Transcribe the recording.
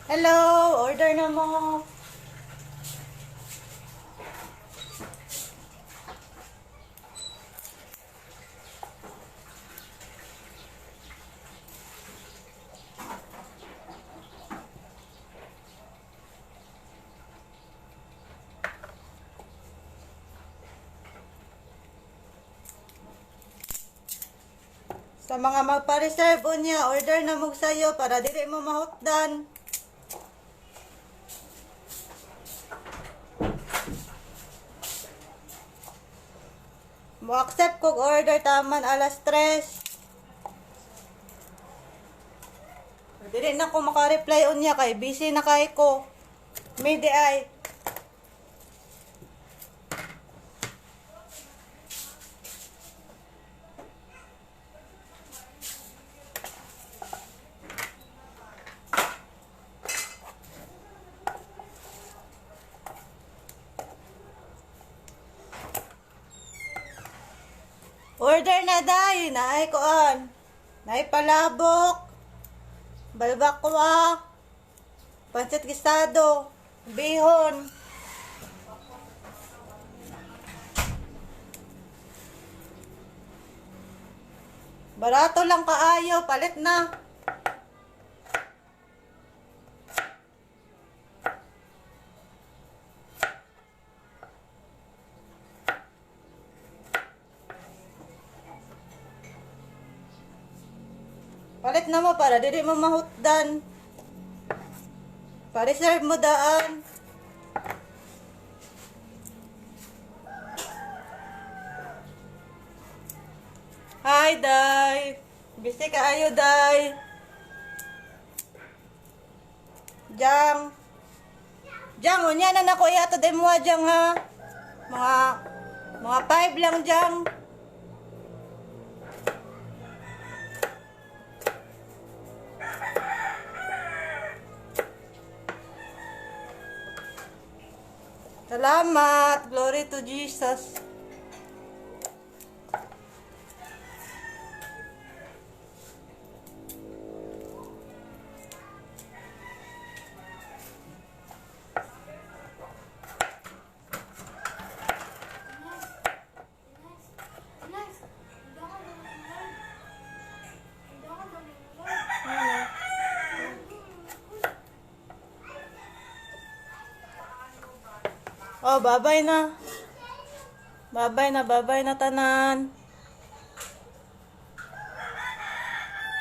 Hello, order na mo. Sa mga magpa-reserve niya, order na mo sa'yo para dili mo mahutdan. Mo accept kog order taman alas 3. Dili na ko maka-reply unya kay busy na kay ko. May di ay. Order na day, naay koan. Naay palabok, balbakwa, pancit gisado, bihon. Barato lang kaayo, palit na. Palit na mo para dili mo mahutdan. Pa-reserve mo daan. Hi, Day. Busy kaayo, Day. Jang. Jang, unya na nako yato day mo Jang ha. Mga 5 lang Jang. Salamat. Glory to Jesus. Oh, babay na. Babay na tanan.